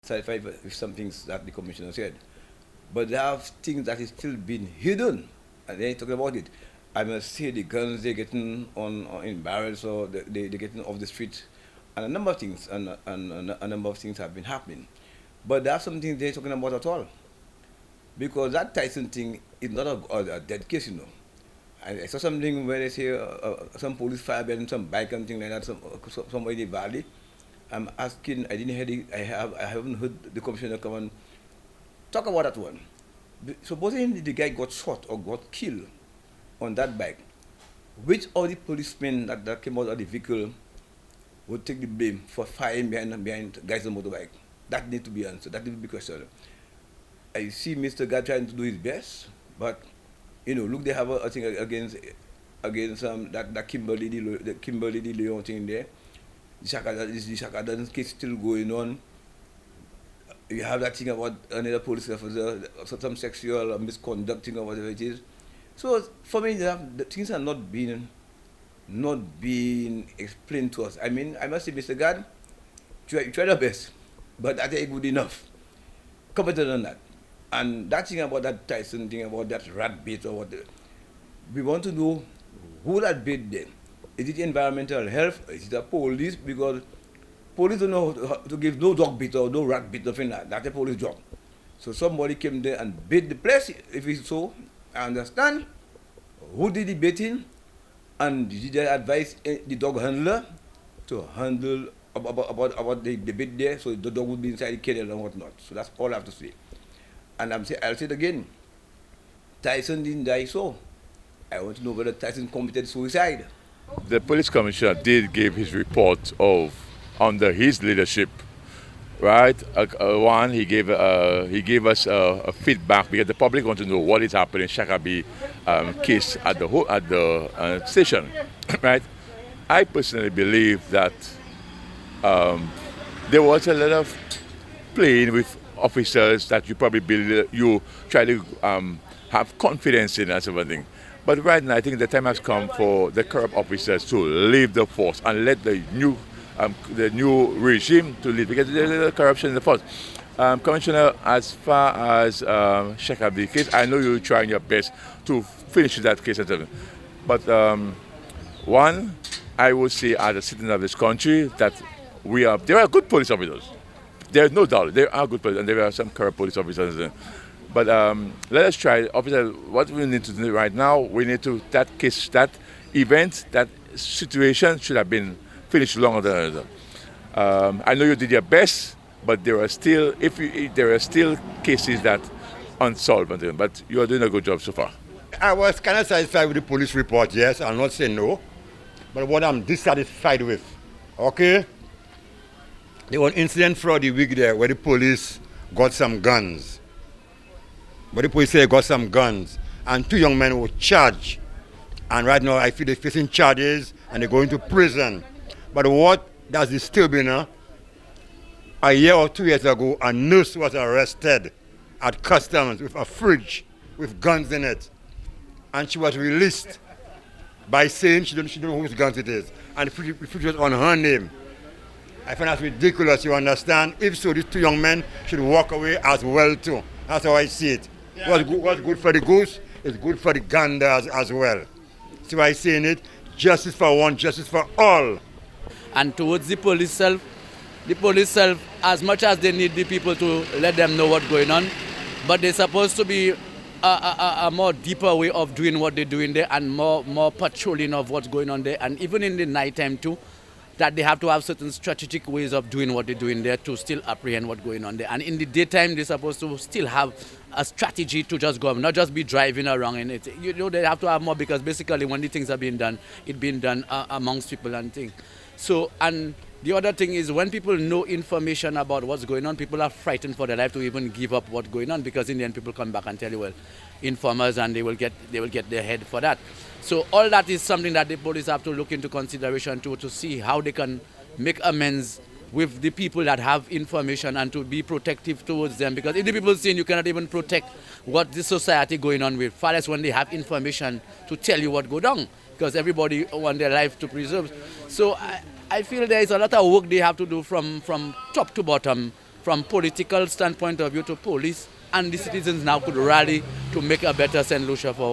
satisfied with some things that the commissioner said. But there are things that is still being hidden, and they ain't talking about it. I must say the guns they're getting on in barrels, or they're getting off the street, and a number of things, and a number of things have been happening. But there are some things they're talking about at all, because that Tyson thing is not a dead case, you know. I saw something where they say some police fire behind some bike and thing like that, somebody in the valley. I'm asking, I didn't hear I haven't heard the commissioner come and talk about that one. Supposing the guy got shot or got killed on that bike, which of the policemen that came out of the vehicle would take the blame for firing behind guys on motorbike? That needs to be answered. That needs to be questioned. I see Mr. Guy trying to do his best, but look, they have a thing against that Kimberly the Leon thing there. The Shakadan case still going on. You have that thing about another police officer, some sexual misconducting or whatever it is. So for me, the things are not being explained to us. I mean, I must say, Mr. God, you try your best, but that ain't good enough. Competent on that. And that thing about that Tyson thing about that rat bait or what, we want to know who that bait then. Is it environmental health? Is it the police? Because police don't know how to give no dog bait or no rat bait, nothing like that. That's a police job. So somebody came there and bait the place. If it's so, I understand. Who did the baiting? And did they advise the dog handler to handle about the bait there, so the dog would be inside the kennel and whatnot. So that's all I have to say. And I'll say it again. Tyson didn't die so. I want to know whether Tyson committed suicide. The police commissioner did give his report of under his leadership, right? One, he gave us a feedback because the public want to know what is happening in Shakabi case at the station, right? I personally believe that there was a lot of playing with officers that you probably you try to have confidence in and sort of thing. But right now, I think the time has come for the corrupt officers to leave the force and let the new regime to lead, because there's a little corruption in the force. Commissioner, as far as Shakabi case, I know you're trying your best to finish that case, but one, I would say as a citizen of this country that there are good police officers. There is no doubt there are good police, and there are some corrupt police officers. But let us try, officer. What we need to do right now, we need to that event, that situation should have been finished longer than. I know you did your best, but there are still cases that unsolved, but you are doing a good job so far. I was kind of satisfied with the police report. Yes, I'll not say no, but what I'm dissatisfied with, okay. There was an incident throughout the week there where the police got some guns. But the police say they got some guns. And 2 young men were charged. And right now I feel they're facing charges and they're going to prison. But what does disturbing, a year or 2 years ago, a nurse was arrested at customs with a fridge with guns in it. And she was released by saying she don't know whose guns it is. And the fridge was on her name. I find that ridiculous, you understand? If so, these 2 young men should walk away as well too. That's how I see it. What's good for the goose is good for the gander as well. See why I'm saying it? Justice for one, justice for all. And towards the police self, as much as they need the people to let them know what's going on, but there's supposed to be a more deeper way of doing what they're doing there, and more patrolling of what's going on there, and even in the night time too, that they have to have certain strategic ways of doing what they're doing there to still apprehend what's going on there. And in the daytime, they're supposed to still have a strategy to just go, not just be driving around in it. They have to have more, because basically when the things are being done, it's being done amongst people and things. So, and the other thing is, when people know information about what's going on, people are frightened for their life to even give up what's going on, because in the end people come back and tell you, well, informers, and they will get their head for that. So all that is something that the police have to look into consideration to see how they can make amends with the people that have information, and to be protective towards them, because if the people saying you cannot even protect what the society going on with, far as when they have information to tell you what go down, because everybody want their life to preserve. So I feel there is a lot of work they have to do from top to bottom from political standpoint of view to police, and the citizens now could rally to make a better St. Lucia for